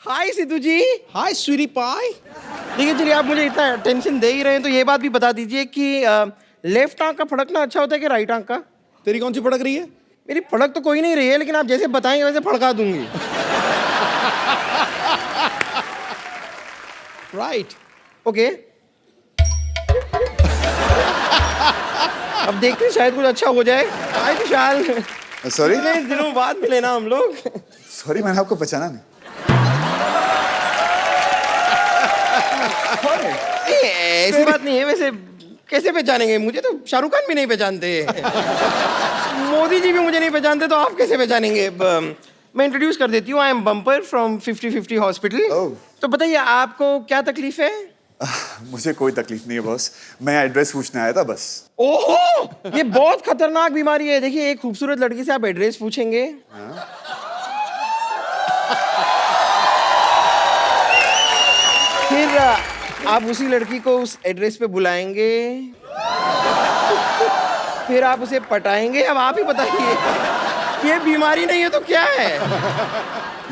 हाय सिद्धू जी। हाय स्वीटी पाई। देखिए चलिए, आप मुझे इतना टेंशन दे ही रहे हैं तो ये बात भी बता दीजिए कि लेफ्ट आंख का फड़कना अच्छा होता है कि राइट आंख का? तेरी कौन सी फड़क रही है? मेरी फड़क तो कोई नहीं रही है, लेकिन आप जैसे बताएंगे वैसे फड़का दूंगी। राइट। ओके। अब देखते हैं, शायद कुछ अच्छा हो जाए। हाय विशाल। सॉरी इतने दिनों बाद मिले ना हम लोग। सॉरी, मैंने आपको पहचाना नहीं। नहीं, ऐसी बात नहीं है। वैसे कैसे पहचानेंगे? मुझे तो शाहरुख खान भी नहीं पहचानते। मोदी जी भी मुझे नहीं पहचानते, तो आप कैसे पहचानेंगे? मैं इंट्रोड्यूस कर देती हूँ। I am Bumper from 50-50 hospital. Oh. तो बताइए आपको क्या तकलीफ है? मुझे कोई तकलीफ नहीं है बॉस, मैं एड्रेस पूछने आया था बस। ओहो, ये बहुत खतरनाक बीमारी है। देखिए, एक खूबसूरत लड़की से आप एड्रेस पूछेंगे, फिर आप उसी लड़की को उस एड्रेस पे बुलाएंगे, फिर आप उसे पटाएंगे। अब आप ही बताइए, ये बीमारी नहीं है तो क्या है?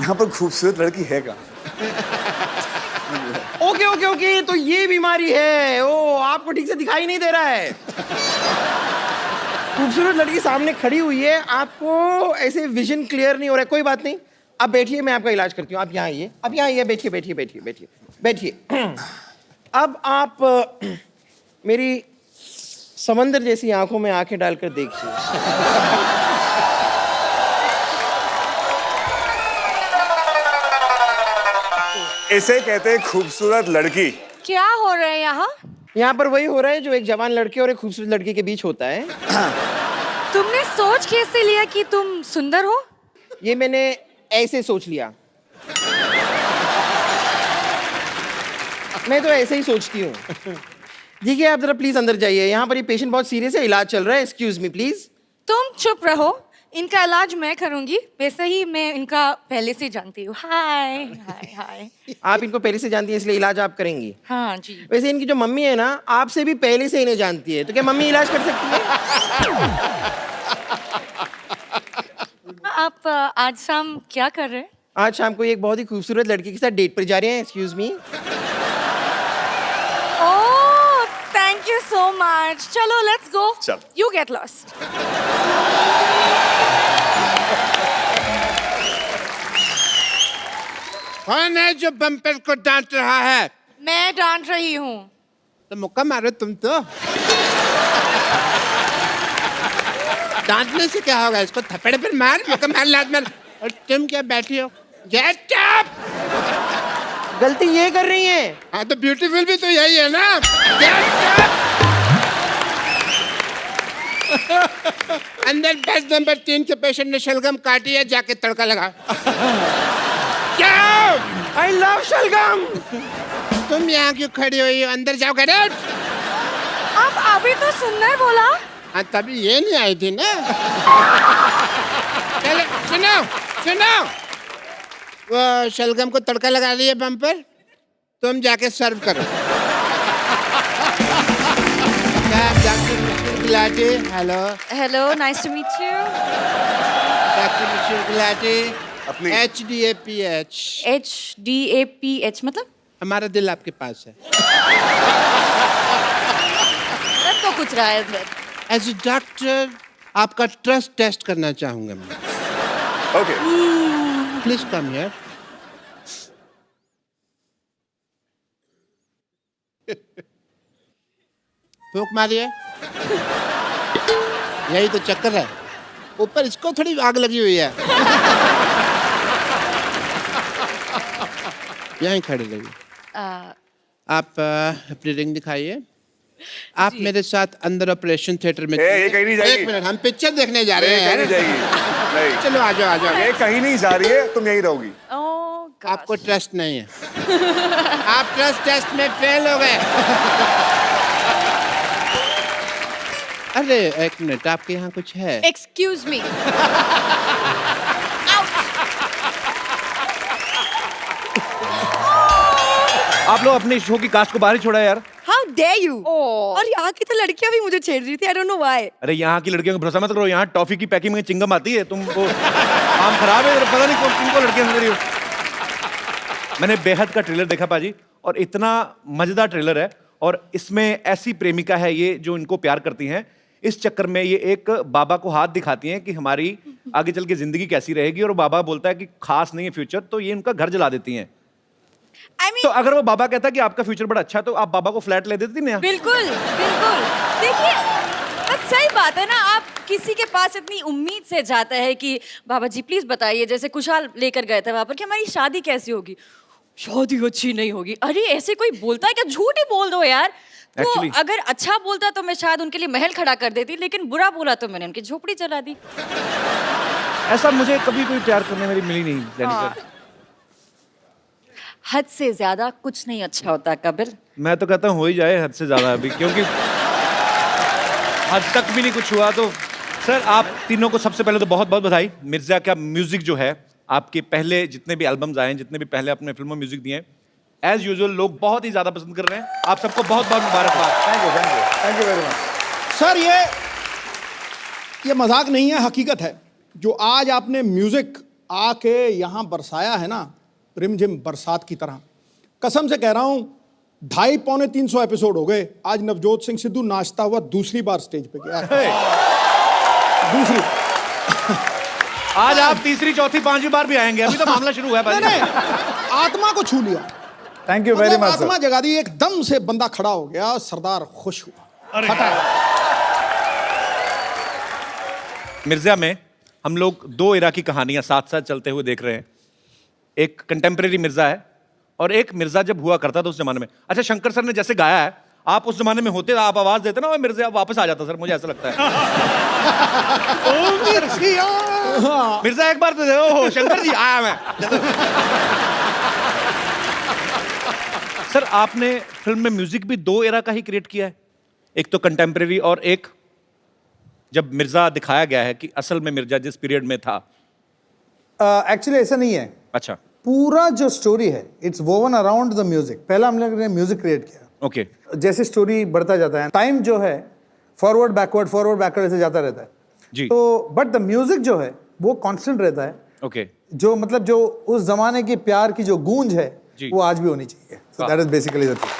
यहाँ पर खूबसूरत लड़की है कहाँ? ओके ओके ओके, तो ये बीमारी है। ओ, आपको ठीक से दिखाई नहीं दे रहा है। खूबसूरत लड़की सामने खड़ी हुई है, आपको ऐसे विजन क्लियर नहीं हो रहा है। कोई बात नहीं, आप बैठिए, मैं आपका इलाज करती हूँ। आप यहाँ आइए, आप यहाँ आइए, बैठिए बैठिए बैठिए बैठिए बैठिए। अब आप मेरी समंदर जैसी आंखों में आंखें डालकर देखिए। इसे कहते हैं खूबसूरत लड़की। क्या हो रहा है यहाँ? यहाँ पर वही हो रहा है जो एक जवान लड़के और एक खूबसूरत लड़की के बीच होता है। तुमने सोच कैसे लिया कि तुम सुंदर हो? ये मैंने ऐसे सोच लिया। मैं तो ऐसे ही सोचती हूँ। ठीक है, आप जरा प्लीज अंदर जाइए। यहाँ पर ये पेशेंट बहुत सीरियस है, इलाज चल रहा है। Excuse me please. तुम चुप रहो, इनका इलाज मैं करूंगी। वैसे ही मैं इनका पहले से जानती हूँ। हाय हाय हाय। आप इनको पहले से जानती हैं, इसलिए इलाज आप करेंगी। हाँ जी। वैसे इनकी जो मम्मी है ना, आपसे भी पहले से इन्हें जानती है, तो क्या मम्मी इलाज कर सकती है? आप आज शाम क्या कर रहे हैं? आज शाम को एक बहुत ही खूबसूरत लड़की के साथ डेट पर जा रहे हैं। Excuse me. Oh, thank you so much. चलो लेट्स गो। चल। You get lost. कौन है जो बम्पर को डांट रहा है? मैं डांट रही हूँ। तो मुक्का मारो तुम तो। डांटने से क्या होगा? इसको थप्पड़ पर मार, मुक्का मार, लात मार। और तुम क्या बैठी हो? Get up! गलती ये कर रही हैं। हाँ तो ब्यूटीफुल भी तो यही है ना। Get up! अंदर बेड नंबर 3 के पेशेंट ने शलगम काटी है, जाके तड़का लगा। क्या? आई लव शलगम। तुम यहाँ क्यों खड़ी हुई हो? अंदर जाओ, गेट आउट! आप अभी तो सुंदर बोला। हाँ तभी ये नहीं आई थी ना। चलो सुनो सुनो, वो शलगम को तड़का लगा लिया बम्पर, तुम जाके सर्व करो। Doctor Mishra Gulati. Hello hello, nice to meet you. Doctor Mishra Gulati. अपनी HDAPH। HDAPH मतलब? हमारा दिल आपके पास है। तब तो कुछ रहा है इधर। एज ए डॉक्टर आपका ट्रस्ट टेस्ट करना चाहूंगा मैं। ओके। Please come here. फूंक मारिए। यही तो चक्कर है, ऊपर इसको थोड़ी आग लगी हुई है। यहीं खड़े रहिए। आप अपनी रिंग दिखाइए। आप मेरे साथ अंदर ऑपरेशन थिएटर में। ये कहीं नहीं जाएगी। एक मिनट, हम पिक्चर देखने जा रहे ये हैं। कहीं नहीं जाएगी। नहीं, चलो आ जाओ आ जाओ। ये कहीं नहीं जा रही है, तुम यहीं रहोगी। ओह, आपको ट्रस्ट नहीं है। आप ट्रस्ट टेस्ट में फेल हो गए। अरे एक मिनट, आपके यहाँ कुछ है? Excuse me. आप लोग अपने शो की कास्ट को बाहर ही छोड़ा यार। How dare you! ओह। और यहाँ की तो लड़कियां भी मुझे छेड़ रही थी, आई डोंट नो व्हाई। अरे यहाँ की लड़कियों का भरोसा मत करो, यहाँ टॉफी की पैकिंग में चिंगम आती है। तुम वो काम खराब है, पता नहीं कौन किनको लड़कियां समझ रही हो। मैंने बेहद का ट्रेलर देखा पाजी, और इतना मजेदार ट्रेलर है। और इसमें ऐसी प्रेमिका है ये जो इनको प्यार करती हैं, इस चक्कर में ये एक बाबा को हाथ दिखाती हैं कि हमारी आगे चल के जिंदगी कैसी रहेगी, और बाबा बोलता है कि खास नहीं है फ्यूचर, तो ये उनका घर जला देती हैं। I mean, तो अगर वो बाबा कहता है कि आपका फ्यूचर बड़ा अच्छा है, तो आप बाबा को फ्लैट ले देती ना? बिल्कुल बिल्कुल। देखिए बट सही बात है ना, आप किसी के पास इतनी उम्मीद से जाता है कि बाबा जी प्लीज बताइए, जैसे कुशाल लेकर गए थे वहां पर कि हमारी शादी कैसी होगी। शादी अच्छी नहीं होगी। अरे ऐसे कोई बोलता है क्या? झूठ ही बोल दो यार। तो Actually- अगर अच्छा बोलता तो मैं शायद उनके लिए महल खड़ा कर देती, लेकिन बुरा बोला तो मैंने उनकी झोपड़ी जला दी। ऐसा मुझे कभी कोई प्यार करने वाली मिली नहीं जेनिफर। हद से ज्यादा कुछ नहीं अच्छा होता कबिर। मैं तो कहता हूँ हो ही जाए हद से ज्यादा अभी, क्योंकि हद तक भी नहीं कुछ हुआ। तो सर आप तीनों को सबसे पहले तो बहुत बहुत बधाई। मिर्जा का म्यूजिक जो है, आपके पहले जितने भी एल्बम्स आए हैं, जितने भी पहले आपने फिल्मों में म्यूजिक दिए हैं, एज यूजुअल लोग बहुत ही ज्यादा पसंद कर रहे हैं। आप सबको बहुत बहुत मुबारकबाद। Thank you very much. Sir ये मजाक नहीं है, हकीकत है। जो आज आपने म्यूजिक आके यहाँ बरसाया है ना, रिमझिम बरसात की तरह, कसम से कह रहा हूँ 250-300 एपिसोड हो गए, आज नवजोत सिंह सिद्धू नाचता हुआ दूसरी बार स्टेज पे गया। दूसरी। आज आप तीसरी चौथी पांचवी बार भी आएंगे, अभी तो मामला शुरू हुआ है नहीं, भाई। नहीं, आत्मा को छू लिया। थैंक यू वेरी मतलब मच आत्मा जगा दी, एकदम से बंदा खड़ा हो गया, सरदार खुश हुआ। मिर्जा में हम लोग दो इरा की कहानियां साथ साथ चलते हुए देख रहे हैं। एक कंटेम्प्रेरी मिर्जा है और एक मिर्जा जब हुआ करता था उस जमाने में। अच्छा, शंकर सर ने जैसे गाया है, आप उस जमाने में होते, आप आवाज देते ना, वो मिर्जा वापस आ जाता सर, मुझे ऐसा लगता है। मिर्जा एक बार तो दे, ओहो शंकर जी आया मैं। सर आपने फिल्म में म्यूजिक भी दो एरा का ही क्रिएट किया है, एक तो कंटेम्प्रेरी और एक जब मिर्जा दिखाया गया है कि असल में मिर्जा जिस पीरियड में था। एक्चुअली ऐसा नहीं है। अच्छा, पूरा जो स्टोरी है it's woven around the music. पहला हम लोग ने म्यूजिक क्रिएट किया, ओके। जैसे स्टोरी बढ़ता जाता है, टाइम जो है फॉरवर्ड बैकवर्ड ऐसे जाता रहता है जी। तो बट द म्यूजिक जो है वो कांस्टेंट रहता है। ओके, जो मतलब जो उस जमाने की प्यार की जो गूंज है जी। वो आज भी होनी चाहिए। So that is basically the thing.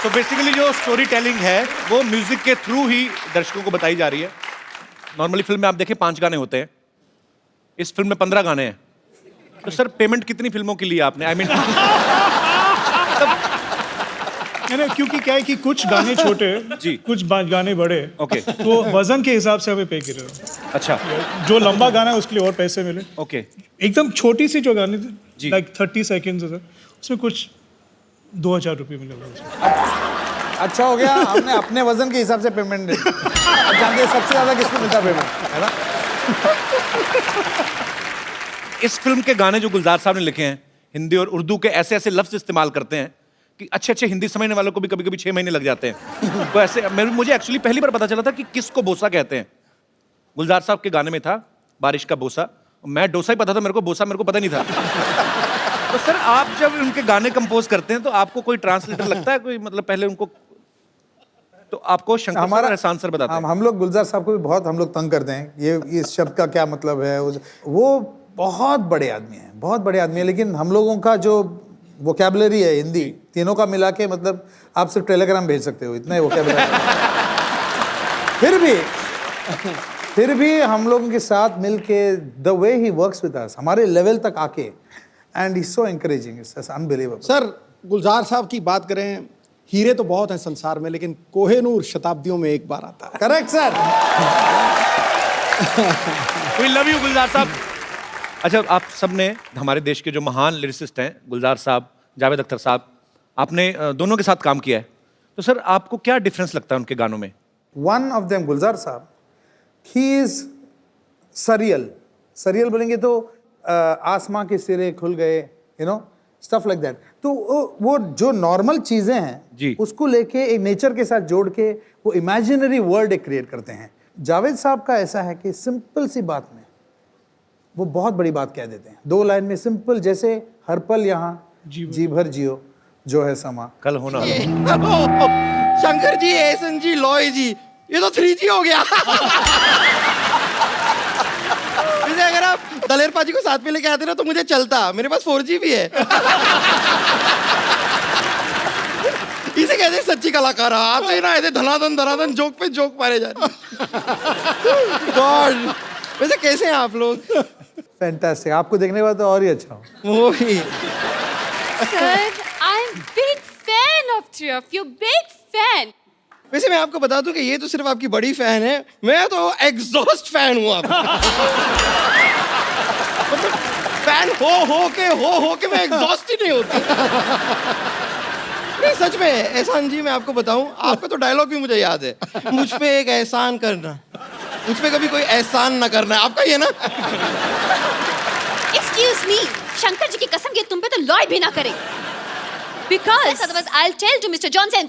तो बेसिकली जो स्टोरी टेलिंग है वो म्यूजिक के थ्रू ही दर्शकों को बताई जा रही है। नॉर्मली फिल्म में आप देखें 5 गाने होते हैं, इस फिल्म में 15 गाने हैं। तो सर पेमेंट कितनी फिल्मों की ली आपने? आई मीन नहीं, क्योंकि क्या है कि कुछ गाने छोटे जी। कुछ गाने बड़े। ओके। तो वजन के हिसाब से हमें पे कर रहे हो। अच्छा, जो लंबा गाना है उसके लिए और पैसे मिले। ओके। एकदम छोटी सी जो गाने जी। थे लाइक 30 सेकेंड्स, उसमें कुछ 2000 रुपये मिले। अच्छा हो गया, हमने अपने वजन के हिसाब से पेमेंट दी। अब जानते हैं सबसे ज्यादा किसको मिलता है पेमेंट, है ना? इस फिल्म के गाने जो गुलजार साहब ने लिखे हैं, हिंदी और उर्दू के ऐसे ऐसे लफ्ज इस्तेमाल करते हैं कि अच्छे अच्छे हिंदी समझने वालों को भी कभी कभी 6 महीने लग जाते हैं। तो ऐसे मुझे एक्चुअली पहली बार पता चला था कि किसको बोसा कहते हैं। गुलजार साहब के गाने में था बारिश का बोसा, मैं डोसा ही पता था मेरे को, बोसा मेरे को पता नहीं था। तो सर आप जब उनके गाने कंपोज करते हैं तो आपको कोई ट्रांसलेटर लगता है, कोई मतलब पहले उनको, तो आपको शंकर सर और एहसान सर बताते हैं? हम लोग गुलजार साहब को भी बहुत हम लोग तंग करते हैं, ये इस शब्द का क्या मतलब है। वो बहुत बड़े आदमी हैं, बहुत बड़े आदमी हैं, लेकिन हम लोगों का जो वोकैबुलरी है हिंदी तीनों का मिला के, मतलब आप सिर्फ टेलीग्राम भेज सकते हो, इतना ही वोकैबुलरी। फिर भी हम लोगों के साथ मिलके the way he works with us, हमारे लेवल तक आके, and he so encouraging, it's unbelievable. Sir Gulzar Sahab की बात करें, हीरे तो बहुत हैं संसार में, लेकिन कोहेनूर शताब्दियों में एक बार आता है। Correct sir. We love you Gulzar Sahab. अच्छा, आप सबने हमारे देश के जो महान लिरिसिस्ट हैं, गुलजार साहब, जावेद अख्तर साहब, आपने दोनों के साथ काम किया है, तो सर आपको क्या डिफरेंस लगता है उनके गानों में? वन ऑफ देम गुलजार साहब, ही इज सरियल बोलेंगे तो आसमां के सिरे खुल गए, you know, stuff like that. तो वो जो नॉर्मल चीजें जी। हैं उसको लेके एक नेचर के साथ जोड़ के वो इमेजिनरी वर्ल्ड एक क्रिएट करते हैं। जावेद साहब का ऐसा है कि सिंपल सी बात में वो बहुत बड़ी बात कह देते हैं, 2 लाइन में सिंपल, जैसे हर पल यहाँ जी भर जियो जो है समा। कल होना शंकर जी, एहसन जी, लॉय जी, ये तो 3G हो गया। वैसे अगर आप दलेर पाजी को साथ में लेके आते ना तो मुझे चलता, मेरे पास 4G भी है। इसे कहते हैं सच्ची कलाकार। आप ना ऐसे धनाधन जोक पे जोक मारे जा रहे। गॉड, वैसे कैसे हैं आप लोग? फैंटास्टिक, आपको देखने के बाद तो और ही अच्छा हो। वही। Sir, I'm big fan of three of you, big fan. वैसे मैं आपको बता दूं कि ये तो सिर्फ आपकी बड़ी फैन है, मैं तो एग्जॉस्ट फैन हूँ आपका। मतलब फैन हो के मैं एग्जॉस्ट ही नहीं होता। नहीं सच में एहसान जी, मैं आपको बताऊं, आपका तो डायलॉग भी मुझे याद है, मुझ पे एक एहसान करना, मुझ पे कभी कोई एहसान ना करना, आपका ये ना? Excuse me, शंकर जी की कसम ये तुम पे तो लॉय भी ना करे। Because otherwise I'll tell to Mr. Johnson.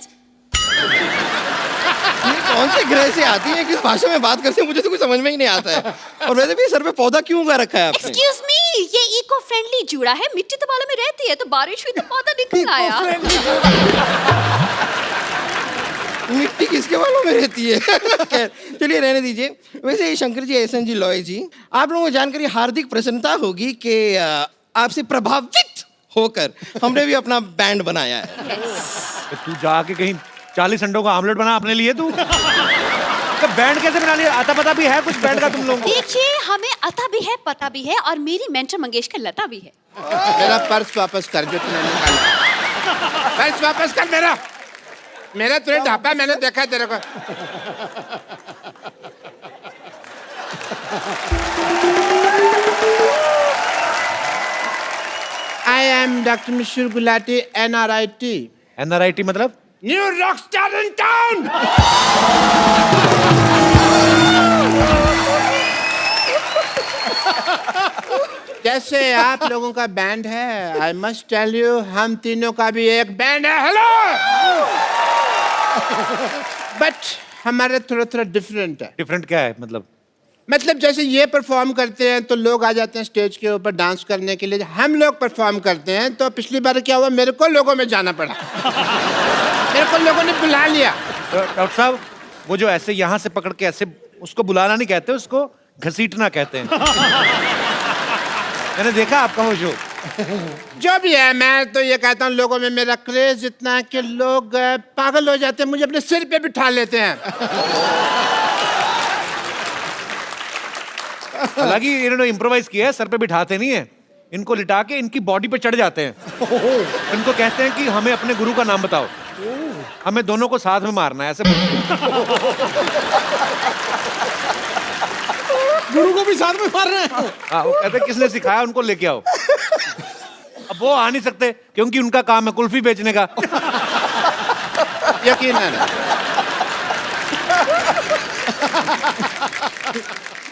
ये कौन से ग्रह से आती है, किस भाषा में बात करते हैं, मुझे तो कुछ समझ में ही नहीं आता है। और वैसे भी सर पे पौधा क्यों उगा रखा है आपने? Excuse me, ये इको फ्रेंडली जूड़ा है, मिट्टी तो बालों में रहती है, तो बारिश हुई तो पौधा निकल आया। मिट्टी किसके बालों में रहती है? खैर, चलिए रहने दीजिए। वैसे ये शंकर जी, एहसान जी, लॉय जी, आप लोगों को जानकर हार्दिक प्रसन्नता होगी कि आपसे प्रभावित होकर हमने भी अपना बैंड बनाया है। तू जाके कहीं 40 अंडों का आमलेट बना अपने लिए तू। तो बैंड कैसे बना लिया? आता पता भी है कुछ बैंड का तुम लोगों को? देखिए, हमें आता भी है, पता भी है, और मेरी मेंटर मंगेशकर लता भी है। मेरा पर्स वापस कर जो तूने निकाला। पर्स वापस कर मेरा। मेरा तूने ढापा, मैंने देखा तेरे को। I am Dr. Mishur Gulati, NRIT. NRIT मतलब? New rockstar in town. कैसे आप लोगों का बैंड है? I must tell you, हम तीनों का भी एक बैंड है। हेलो। बट हमारा थोड़ा डिफरेंट है। डिफरेंट क्या है मतलब? मतलब जैसे ये परफॉर्म करते हैं तो लोग आ जाते हैं स्टेज के ऊपर डांस करने के लिए, हम लोग परफॉर्म करते हैं तो पिछली बार क्या हुआ, मेरे को लोगों में जाना पड़ा। मेरे को लोगों ने बुला लिया। डॉक्टर साहब, वो जो ऐसे यहाँ से पकड़ के ऐसे, उसको बुलाना नहीं कहते, उसको घसीटना कहते हैं। मैंने देखा आपका वो शो। जो भी है, मैं तो ये कहता हूँ लोगों में मेरा क्रेज इतना है कि लोग पागल हो जाते हैं, मुझे अपने सिर पे बिठा लेते हैं। हालांकि इन्होंने इम्प्रोवाइज किया है, सर पे बिठाते नहीं है, इनको लिटा के इनकी बॉडी पे चढ़ जाते हैं। इनको कहते हैं कि हमें अपने गुरु का नाम बताओ, हमें दोनों को साथ में मारना है, ऐसे गुरु को भी साथ में मार रहे हैं। हाँ, वो कहते हैं किसने सिखाया, उनको लेके आओ। अब वो आ नहीं सकते क्योंकि उनका काम है कुल्फी बेचने का। यकीनन।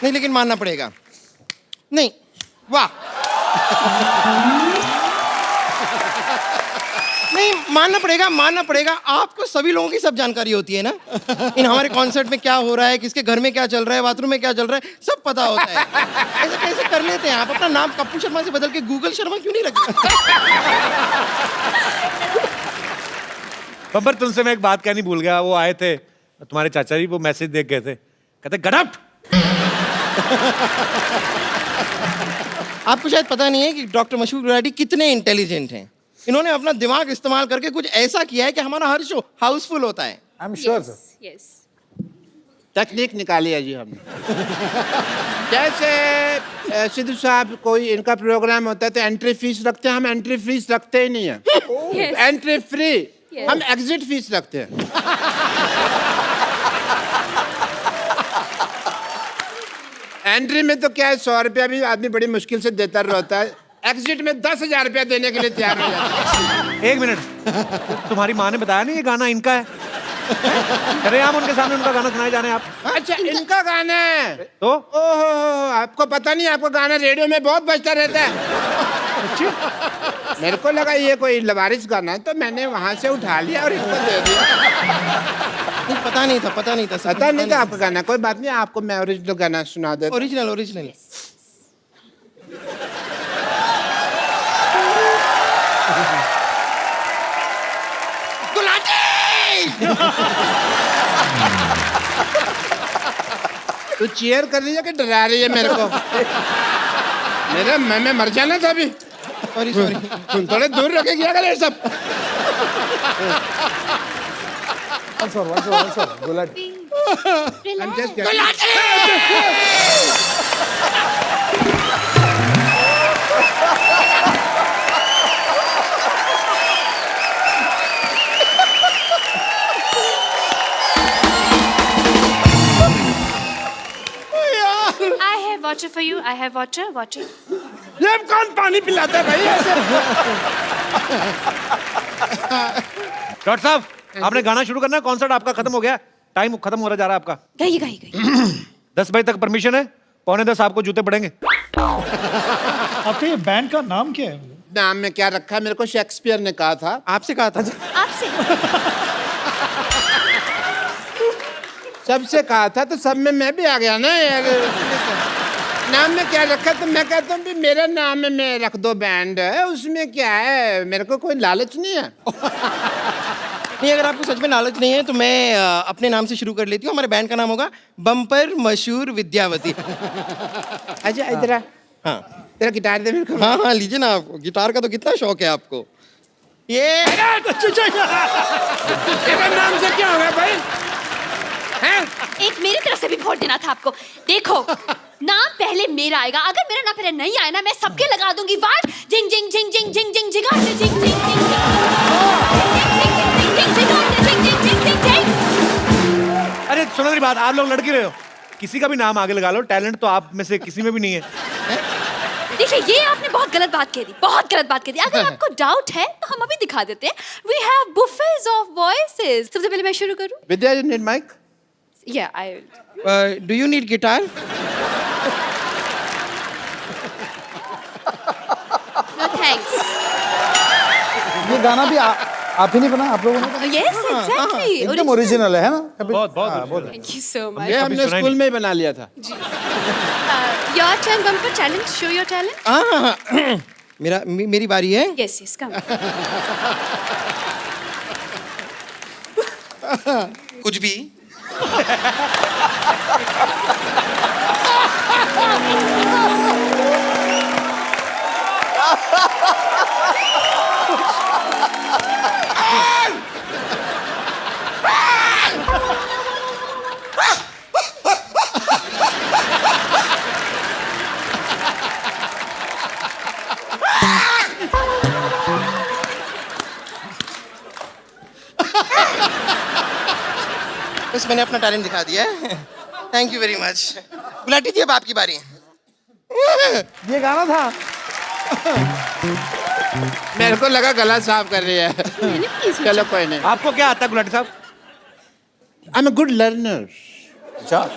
नहीं लेकिन मानना पड़ेगा। नहीं, वाह। नहीं, मानना पड़ेगा। आपको सभी लोगों की सब जानकारी होती है ना, इन हमारे कॉन्सर्ट में क्या हो रहा है, किसके घर में क्या चल रहा है, बाथरूम में क्या चल रहा है, सब पता होता है। ऐसे कैसे कर लेते हैं आप? अपना नाम कप्पू शर्मा से बदल के गूगल शर्मा क्यों नहीं रखते? बब्बर, तुमसे मैं एक बात कहनी भूल गया। वो आए थे तुम्हारे चाचा जी, वो मैसेज देख गए थे, कहते गडप। आपको शायद पता नहीं है कि डॉक्टर मशहूर गुलाटी कितने इंटेलिजेंट हैं। इन्होंने अपना दिमाग इस्तेमाल करके कुछ ऐसा किया है कि हमारा हर शो हाउसफुल होता है। I am sure sir. Yes. तकनीक निकाली है जी हमने। जैसे सिद्धू साहब, कोई इनका प्रोग्राम होता है तो एंट्री फीस रखते हैं, हम एंट्री फीस रखते ही नहीं है। Yes. Entry free. Yes. हम एग्जिट फीस रखते हैं। एंट्री में तो क्या है, 100 रुपया भी आदमी बड़ी मुश्किल से देता रहता है, एग्जिट में 10,000 रुपया देने के लिए तैयार हो जाता है। एक मिनट, तुम्हारी माँ ने बताया नहीं ये गाना इनका है? अरे हम उनके सामने उनका गाना सुनाए जा रहे हैं आप। अच्छा, इनका गाना है तो? ओहो, आपको पता नहीं, आपका गाना रेडियो में बहुत बजता रहता है। मेरे को लगा ये कोई लवारिस गाना है, तो मैंने वहां से उठा लिया और इनको दे दिया। पता नहीं था पता नहीं था आपका गाना। कोई बात नहीं, आपको मैं ओरिजिनल गाना सुना देता। ओरिजिनल। तू चीयर कर रही है कि डरा रही है मेरे को? मेरे मैं मर जाना था अभी। Sorry sorry. तुम थोड़े दूर रखे क्या करे सब। once more, Gulati. I'm just I have water for you. I have water. ये कौन पानी पिलाता है भाई ऐसे? डॉक्टर साहब, आपने गाना शुरू करना है, कॉन्सर्ट आपका खत्म हो गया, टाइम खत्म हो रहा जा रहा है आपका। गई 10 बजे तक परमिशन है, 9:45 आपको जूते पड़ेंगे। आपके ये बैंड का नाम क्या है? नाम में क्या रखा है? मेरे को शेक्सपियर ने कहा था। आपसे कहा था। आपसे। सबसे कहा था तो सब में मैं भी आ गया ना यार। नाम में क्या रखा? तो मैं कहता हूँ भी मेरा नाम में रख दो बैंड है, उसमें क्या है? मेरे को कोई लालच नहीं है। नहीं, अगर आपको सच में लालच नहीं है तो मैं अपने नाम से शुरू कर लेती हूँ। हमारे बैंड का नाम होगा बम्पर मशहूर विद्यावती। अच्छा इधर आ। हाँ तेरा गिटार दे मेरे को। हाँ हाँ, लीजिए ना। आप गिटार का तो कितना शौक है आपको। ये तेरा नाम से क्या होगा भाई? हैं? एक मेरी तरफ से भी वोट देना था आपको। देखो, नाम पहले मेरा आएगा। अगर मेरा नाम पहले नहीं आया ना, मैं सबके लगा दूंगी वाट। जिंग जिंग जिंग जिंग जिंग जिंग जिंग जिंग जिंग जिंग जिंग। अरे सुनो मेरी बात, आप लोग लड़के रहे हो, किसी का भी नाम आगे लगा लो, टैलेंट तो आप में से किसी में भी नहीं है। देखिए, ये आपने बहुत गलत बात कह दी, बहुत गलत बात कह दी। अगर आपको डाउट है तो हम अभी दिखा देते हैं। We have buffets of voices. सबसे पहले मैं शुरू करूं? विद्या, you need mic? Yeah, I will. Do you need guitar? No thanks. ये गाना भी आप ही नहीं बना, आप लोगों ने बना? Yes, exactly. एकदम ओरिजिनल है ना? कभी बहुत बहुत Thank you so much. ये हमने सुना ही स्कूल में ही बना लिया था। Your turn, Bumper. Challenge. Show your talent. हाँ मेरी बारी है। Yes, yes. Come. कुछ भी। बस मैंने अपना टैलेंट दिखा दिया है। Thank you very much. Gulati थी, अब आपकी बारी है। ये गाना था। मेरे को लगा गला साफ कर रही है। चलो कोई नहीं। आपको क्या आता है गुलाटी साहब? I am a good learner. अच्छा,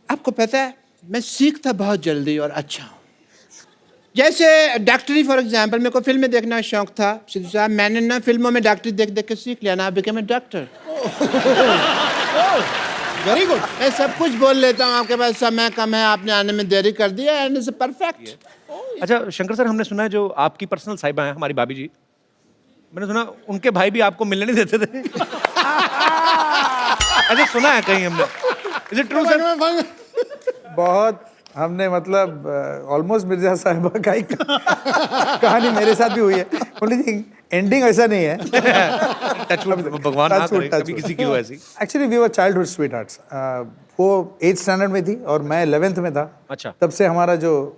आपको पता है मैं सीखता बहुत जल्दी और अच्छा हूँ। जैसे डॉक्टरी फॉर एग्जाम्पल, मेरे को फिल्में देखना शौक था। सिद्धू साहब, मैंने ना फिल्मों में डॉक्टरी देख देख के सीख लिया ना, I became a doctor. Very good. मैं सब कुछ बोल लेता हूँ। आपके पास समय कम है, आपने आने में देरी कर दिया, एंड इट्स परफेक्ट। अच्छा शंकर सर, हमने सुना है जो आपकी पर्सनल साहिबा है हमारी भाभी जी, मैंने सुना उनके भाई भी आपको मिलने नहीं देते थे। अच्छा सुना है कहीं हमने। Is it true sir? बहुत हमने मतलब ऑलमोस्ट मिर्जा साहिबा का ही कहानी मेरे साथ भी हुई है। ओनली थिंग एंडिंग ऐसा नहीं है। भगवान ना करे कभी किसी की हो ऐसी। Actually we were childhood sweethearts. वो 8th स्टैंडर्ड में थी और मैं 11th में था। अच्छा। तब से हमारा जो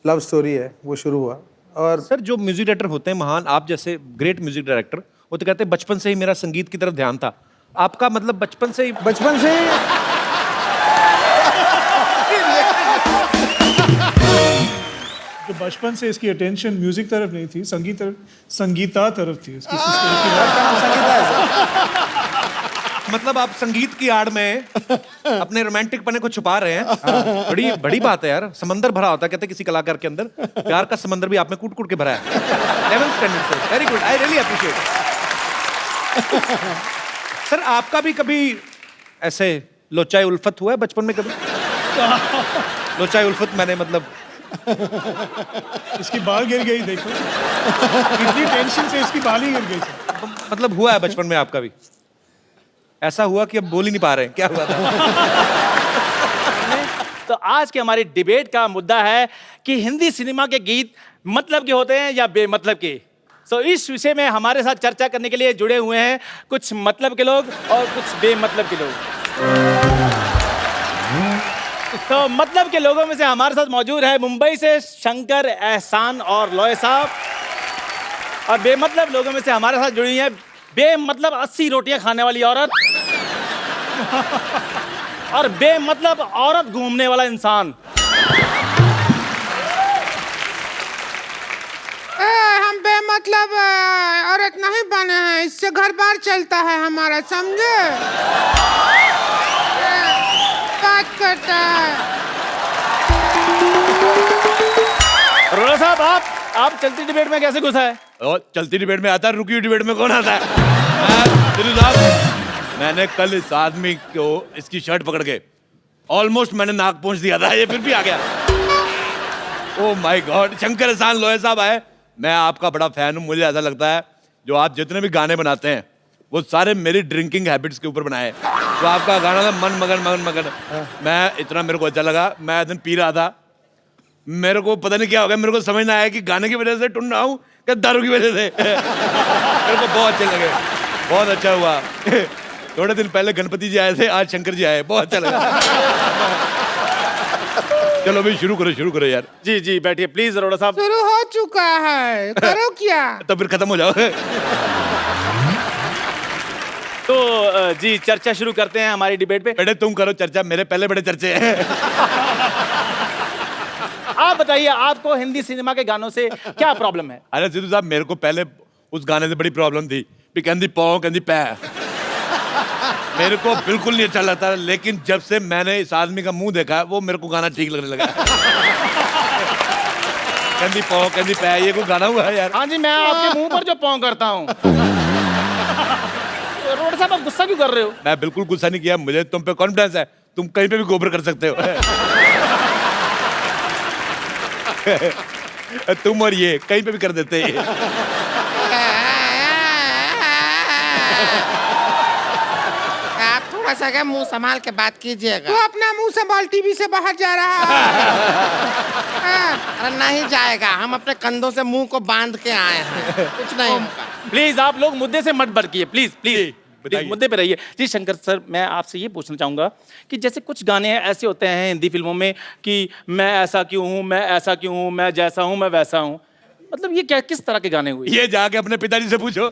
लव स्टोरी है वो शुरू हुआ। और सर जो म्यूजिक डायरेक्टर होते हैं महान, आप जैसे ग्रेट म्यूजिक डायरेक्टर, वो तो कहते हैं बचपन से ही मेरा संगीत की तरफ ध्यान था। आपका मतलब बचपन से ही जो बचपन से इसकी अटेंशन म्यूजिक तरफ नहीं थी, संगीता तरफ थी इसकी। मतलब आप संगीत की आड़ में अपने रोमांटिक पने को छुपा रहे हैं। बड़ी बड़ी बात है यार। समंदर भरा होता है कहते हैं किसी कलाकार के अंदर, प्यार का समंदर भी आप में कूट कूट के भरा है। 11th standard sir, very good, I really appreciate. Sir आपका भी कभी ऐसे लोचाई उल्फत हुआ है बचपन में कभी? लोचाई उल्फत मैंने मतलब इसकी बाल गिर गई, देखो इतनी टेंशन से इसकी बाल ही गिर गई। मतलब हुआ है बचपन में आपका भी ऐसा हुआ कि अब बोल ही नहीं पा रहे हैं? क्या हुआ था? तो आज के हमारी डिबेट का मुद्दा है कि हिंदी सिनेमा के गीत मतलब के होते हैं या बेमतलब के। सो इस विषय में हमारे साथ चर्चा करने के लिए जुड़े हुए हैं कुछ मतलब के लोग और कुछ बेमतलब के लोग। तो मतलब के लोगों में से हमारे साथ मौजूद है मुंबई से शंकर, एहसान और लॉय साहब। और बेमतलब लोगों में से हमारे साथ जुड़ी है बेमतलब 80 रोटियां खाने वाली औरत और बेमतलब औरत घूमने वाला इंसान। हम बेमतलब औरत नहीं बने हैं, इससे घर बार चलता है हमारा, समझे? बात करता है। अरोड़ा साहब आप चलती डिबेट में कैसे घुसा है? और चलती डिबेट में आता है, रुकी हुई डिबेट में कौन आता है? मैंने कल इस आदमी को इसकी शर्ट पकड़ के ऑलमोस्ट मैंने नाक पहुंच दिया था, ये फिर भी आ गया। ओह माय गॉड, शंकर, एहसान, लोहे साहब आए। मैं आपका बड़ा फैन हूँ। मुझे ऐसा लगता है जो आप जितने भी गाने बनाते हैं वो सारे मेरी ड्रिंकिंग हैबिट्स के ऊपर बनाए। तो आपका गाना था मन मगन मन मगन, मैं इतना मेरे को अच्छा लगा। मैं एक दिन पी रहा था, मेरे को पता नहीं क्या हो गया, मेरे को समझ ना आया कि गाने की वजह से टुन रहा हूँ क्या दारू की वजह से। मेरे को बहुत अच्छे लगे, बहुत अच्छा हुआ। थोड़े दिन पहले गणपति जी आए थे, आज शंकर जी आए, बहुत अच्छा लगा। चलो भाई शुरू करो यार। जी जी बैठिए प्लीज अरोड़ा साहब। शुरू हो चुका है, करो क्या? तो फिर खत्म हो जाओ। तो जी चर्चा शुरू करते हैं हमारी डिबेट पे। बेटे तुम करो चर्चा, मेरे पहले बड़े चर्चे हैं। आप बताइए आपको हिंदी सिनेमा के गानों से क्या प्रॉब्लम है? अरे सिद्धू साहब, मेरे को पहले उस गाने से बड़ी प्रॉब्लम थी भी कहती पौ कहती पै, मेरे को बिल्कुल नहीं अच्छा लगता। लेकिन जब से मैंने इस आदमी का मुंह देखा वो मेरे को गाना ठीक लगने लगा। कहती पौ कहती पै, ये कोई गाना हुआ है यार? हाँ जी, मैं आपके मुंह पर जो पौ करता हूँ। अरोड़ा साहब आप गुस्सा क्यों कर रहे हो? मैं बिल्कुल गुस्सा नहीं किया, मुझे तुम पे कॉन्फिडेंस है, तुम कहीं पे भी गोबर कर सकते हो। तुम और ये कहीं पे भी कर देते हैं। आप थोड़ा सा क्या मुंह संभाल के बात कीजिएगा। तो अपना मुंह संभाल, टीवी से बाहर जा रहा है। अरे नहीं जाएगा, हम अपने कंधों से मुंह को बांध के आए हैं, कुछ नहीं होगा। प्लीज आप लोग मुद्दे से मत भटकिए, प्लीज प्लीज बताइए। मुद्दे पे रहिए। जी शंकर सर, मैं आपसे ये पूछना चाहूंगा कि जैसे कुछ गाने ऐसे होते हैं हिंदी फिल्मों में कि मैं ऐसा क्यों हूँ, मैं ऐसा क्यों हूँ, मैं जैसा हूँ मैं वैसा हूँ, मतलब ये क्या किस तरह के गाने हुए? ये जाके अपने पिताजी से पूछो।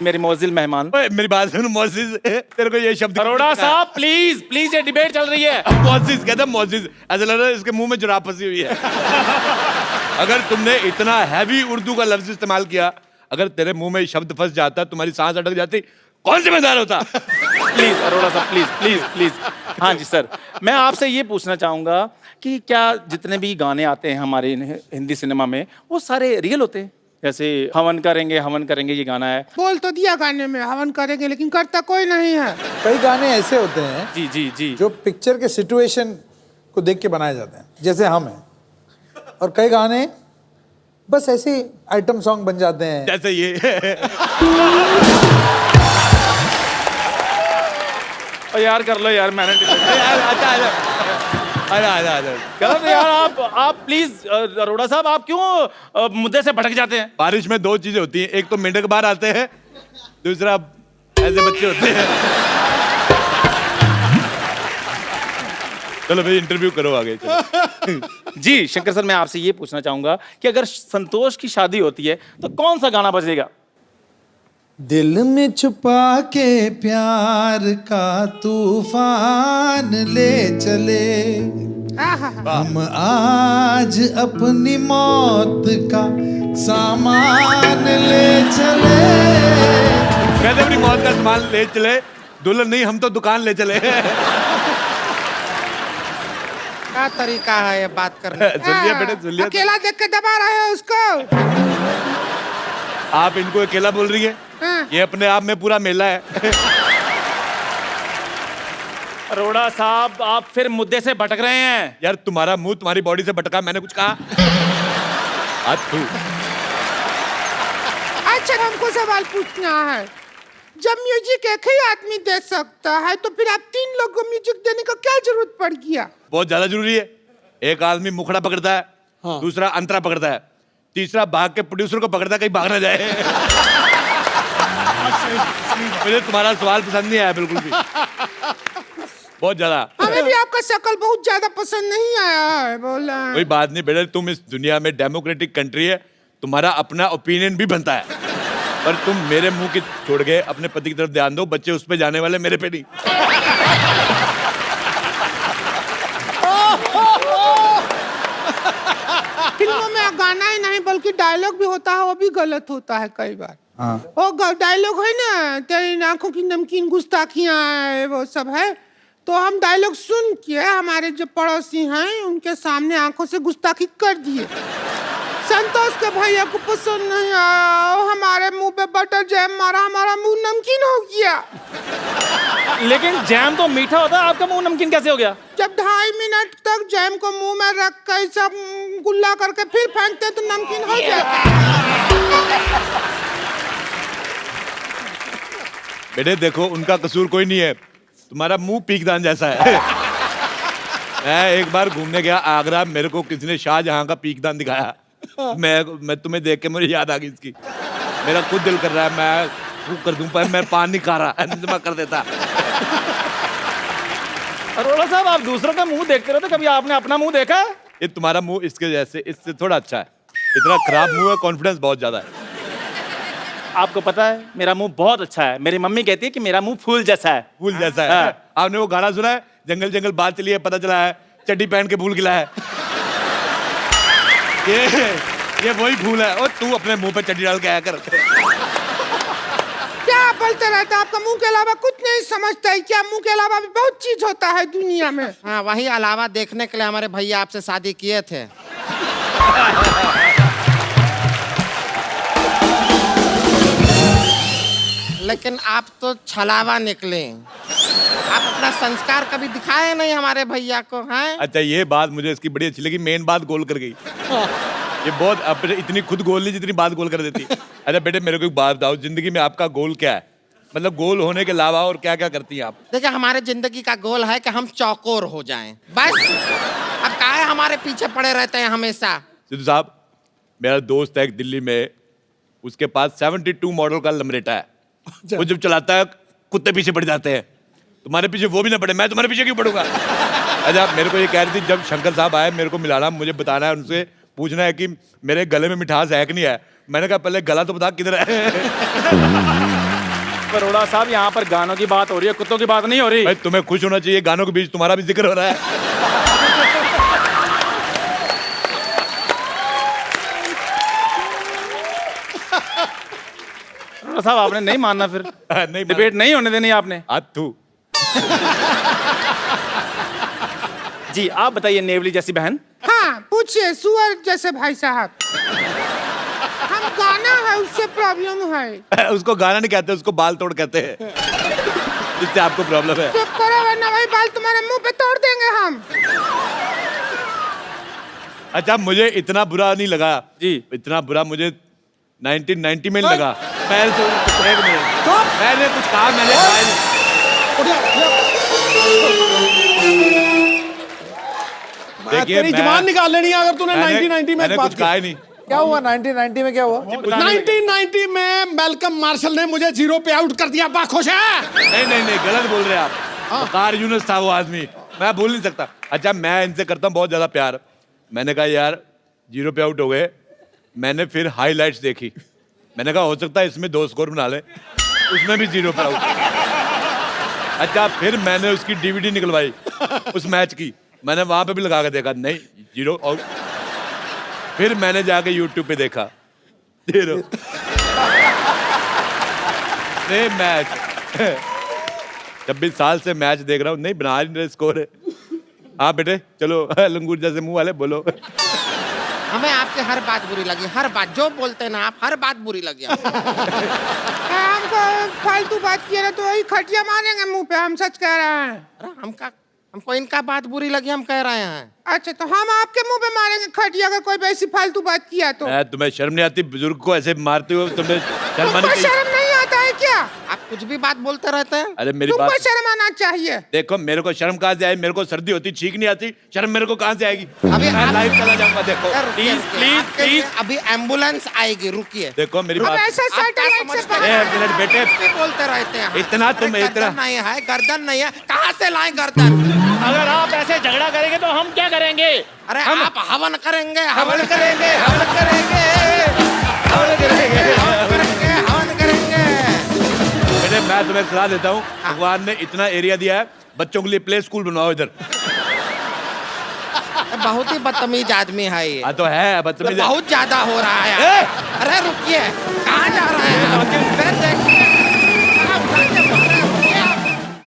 मेरे मोजिल मेहमान, मेरी बात सुन मोजिज, तेरे को ये शब्द अरोड़ा साहब प्लीज प्लीज, ये डिबेट चल रही है। मोजिज कहता है, मोजिज, ऐसा लग रहा है इसके मुंह में जुराब फंसी हुई है। अगर तुमने इतना हैवी उर्दू का लफ्ज इस्तेमाल किया, अगर तेरे मुंह में शब्द फंस जाता, तुम्हारी सांस अटक जाती, कौन जिम्मेदार होता? प्लीज अरोड़ा साहब प्लीज प्लीज प्लीज। हाँ जी सर, मैं आपसे ये पूछना चाहूंगा कि क्या जितने भी गाने आते हैं हमारे हिंदी सिनेमा में वो सारे रियल होते हैं? जैसे हवन करेंगे ये गाना है। बोल तो दिया गाने में हवन करेंगे, लेकिन करता कोई नहीं है। कई गाने ऐसे होते हैं जी जी जी जो पिक्चर के सिचुएशन को देख के बनाए जाते हैं, जैसे हम हैं। और कई गाने बस ऐसे आइटम सॉन्ग बन जाते हैं, जैसे ये। और यार कर लो यार, मैंने गलत है यार। आप प्लीज अरोड़ा साहब, आप क्यों मुद्दे से भटक जाते हैं? बारिश में दो चीजें होती हैं, एक तो मेंढक बाहर आते हैं, दूसरा ऐसे बच्चे होते हैं। चलो भाई इंटरव्यू करो आगे। चलो। जी शंकर सर, मैं आपसे ये पूछना चाहूंगा कि अगर संतोष की शादी होती है तो कौन सा गाना बजेगा? दिल में छुपा के प्यार का तूफान ले चले, हम आज अपनी मौत का सामान ले चले। कहते अपनी मौत का सामान ले चले, दुल्हन नहीं हम तो दुकान ले चले। क्या तरीका है ये बात करने का? सुन लिया बेटे, सुन लिया। अकेला देख के दबा रहे हो उसको। आप इनको अकेला बोल रही है? ये अपने आप में पूरा मेला है। अरोड़ा साहब आप फिर मुद्दे से भटक रहे हैं। यार तुम्हारा मुंह तुम्हारी बॉडी से भटका, मैंने कुछ कहा? आज तू अच्छा हमको सवाल पूछना है, जब म्यूजिक एक ही आदमी दे सकता है तो फिर आप 3 लोग को म्यूजिक देने का क्या जरूरत पड़ गया? बहुत ज्यादा जरूरी है। एक आदमी मुखड़ा पकड़ता है, दूसरा अंतरा पकड़ता है, तीसरा भाग के प्रोड्यूसर को पकड़ता है कहीं भाग ना जाए। मुझे तुम्हारा सवाल पसंद नहीं आया बिल्कुल भी, बहुत ज्यादा। हमें भी आपका शक्ल बहुत ज्यादा पसंद नहीं आया है, बोला। कोई बात नहीं बेटा, तुम इस दुनिया में डेमोक्रेटिक कंट्री है, तुम्हारा अपना ओपिनियन भी बनता है, पर तुम मेरे मुंह की छोड़ के अपने पति की तरफ ध्यान दो। बच्चे उस पे जाने वाले, मेरे पे नहीं। फिल्मों में गाना ही नहीं बल्कि डायलॉग भी होता है, वो भी गलत होता है कई बार। वो डायलॉग है ना, तेरी आंखों की नमकीन गुस्ताखियां है, वो सब है। तो हम डायलॉग सुन के हमारे जो पड़ोसी हैं उनके सामने आंखों से गुस्ताखी कर दिए। संतोष के भैया को पसंद नहीं आया, हमारे मुंह पे बटर जैम मारा, हमारा मुंह नमकीन हो गया। लेकिन जैम तो मीठा होता है, आपका मुंह नमकीन कैसे हो गया? जब 2.5 मिनट तक जैम को मुंह में रख कर सब गुल्ला करके फिर फेंकते तो नमकीन हो जाता। बेटे देखो, उनका कसूर कोई नहीं है, तुम्हारा मुंह पीकदान जैसा है। मैं एक बार घूमने गया आगरा, मेरे को किसी ने शाहजहां का पीकदान दिखाया। मैं तुम्हें देख के मुझे याद आ गई इसकी। मेरा खुद दिल कर रहा है मैं फूंक कर दूं, पर मैं पान नहीं खा रहा, मैं कर देता। अरोड़ा साहब, आप दूसरों का मुंह देखते रहते, कभी आपने अपना मुंह देखा? ये तुम्हारा मुंह इसके जैसे, इससे थोड़ा अच्छा है। इतना खराब मुंह है, कॉन्फिडेंस बहुत ज्यादा है। आपको पता है मेरा मुंह बहुत अच्छा है। मेरी मम्मी कहती है कि मेरा मुंह फूल जैसा है। फूल जैसा है। आपने वो गाना सुना है, जंगल जंगल बात चली है, पता चला है चड्डी पहन के फूल खिला है। ये वही फूल है। और तू अपने मुंह पे चड्डी डाल के आया कर। क्या बोलते रहते, आपका मुंह के अलावा कुछ नहीं समझता है क्या? मुंह के अलावा भी बहुत चीज होता है दुनिया में। हाँ, वही अलावा देखने के लिए हमारे भैया आपसे शादी किए थे। लेकिन आप तो छलावा निकले। आप अपना संस्कार कभी दिखाए नहीं हमारे भैया को, हैं? अच्छा, ये बात मुझे इसकी बड़ी अच्छी लगी, मेन बात गोल कर गई। ये बहुत अपने इतनी खुद गोल नहीं जितनी बात गोल कर देती। अच्छा बेटे, मेरे को एक बात बताओ, जिंदगी में आपका गोल क्या है? मतलब गोल होने के अलावा और क्या क्या करती हैं आप? देखिए, हमारे जिंदगी का गोल है कि हम चौकोर हो जाएं, बस। अब काहे हमारे पीछे पड़े रहते हैं हमेशा? सिद्धू साहब, मेरा दोस्त है एक दिल्ली में, उसके पास 72 मॉडल का लमरेटा है। वो जब चलाता है कुत्ते पीछे पड़ जाते हैं। तुम्हारे पीछे वो भी ना पड़े, मैं तुम्हारे पीछे क्यों पड़ूंगा? अच्छा, मेरे को ये कह रही थी, जब शंकर साहब आए मेरे को मिलाना, मुझे बताना है, उनसे पूछना है कि मेरे गले में मिठास है कि नहीं है। मैंने कहा पहले गला तो बता किधर है। अरोड़ा साहब, यहाँ पर गानों की बात हो रही है, कुत्तों की बात नहीं हो रही। भाई तुम्हें खुश होना चाहिए, गानों के बीच तुम्हारा भी जिक्र हो रहा है। अरोड़ा साहब, आपने नहीं मानना फिर? नहीं, डिबेट नहीं होने देनी आपने। तू जी, आप बताइए नेवली जैसी बहन। हाँ, पूछिए सुअर जैसे भाई साहब। हम गाना है, उससे प्रॉब्लम है। उसको गाना नहीं कहते, उसको बाल तोड़ कहते हैं। इससे आपको प्रॉब्लम है। चुप करो वरना वही बाल तुम्हारे मुंह पे तोड़ देंगे हम। अच्छा, मुझे इतना बुरा नहीं लगा जी, इतना बुरा मुझे 1990 में लगा। मैंने कुछ कहा, मैंने तेरी जबान निकाल लेनी है अगर तूने 1990 में कुछ कहा ही नहीं। क्या हुआ 1990 में? क्या हुआ 1990 में मेलकम मार्शल ने मुझे 0 पे आउट कर दिया। खुश है? नहीं, गलत बोल रहे हैं आप। वकार यूनुस था वो आदमी, मैं भूल नहीं सकता। अच्छा, मैं इनसे करता हूँ बहुत ज्यादा प्यार। मैंने कहा यार 0 पे आउट हो गए। मैंने फिर हाईलाइट्स देखी, मैंने कहा हो सकता है इसमें 2 स्कोर बना ले, उसमें भी 0 पे आउट। अच्छा, फिर मैंने उसकी DVD निकलवाई उस मैच की, मैंने वहां पे भी लगा के देखा, नहीं 0 आउट। फिर मैंने जाके YouTube पे देखा 0 मैच। 26 साल से मैच देख रहा हूँ, नहीं बना रहे स्कोर है। हाँ बेटे चलो, लंगूर जैसे मुंह वाले बोलो। हमें आपकी हर बात बुरी लगी, हर बात जो बोलते हैं ना आप, हर बात बुरी लगी। हमको फालतू बात किया ना तो वही खटिया मारेंगे मुंह पे, हम सच कह रहे हैं। हमको इनका बात बुरी लगी, हम कह रहे हैं। अच्छा, तो हम आपके मुंह पे मारेंगे खटिया अगर कोई ऐसी फालतू बात किया तो? तुम्हें शर्म नहीं आती? बुजुर्ग को ऐसे मारते हो, तुम्हें शर्म शर्म नहीं आता है क्या? आप कुछ भी बात बोलते रहते हैं। अरे मेरी तुमको बात शर्म आना चाहिए। देखो, मेरे को शर्म कहाँ से आई? मेरे को सर्दी होती, छींक नहीं आती, शर्म मेरे को कहाँ से आएगी? अभी मैं आप- लाइव चला जाऊंगा। देखो यार, रुकिए, प्लीज रुकिए, प्लीज आपके लिए प्लीज, अभी एम्बुलेंस आएगी, रुकिए। देखो मेरी अब बात। ऐसा आप क्या सैटेलाइट से समझते बात- हैं? एक मिनट बेटे, भी बोलते रहते हैं। इतना तुम अरे इतना- गर्दन नहीं है, गर्दन नहीं है, कहाँ से लाए गर्दन? अगर आप ऐसे झगड़ा करेंगे तो हम क्या करेंगे? अरे आप हवन करेंगे, हवन करेंगे, हवन करेंगे, हवन करेंगे। हवन करेंगे, हवन करेंगे। बेटे मैं तुम्हें सलाह देता हूँ, भगवान ने इतना एरिया दिया है, बच्चों के लिए प्ले स्कूल बनवाओ इधर। बहुत ही बदतमीज आदमी है ये। हाँ तो है बदतमीज। बहुत ज्यादा हो रहा है। ए! अरे रुकिए, कहाँ जा रहे हैं? अरे देखिए, कहाँ उठाएंगे?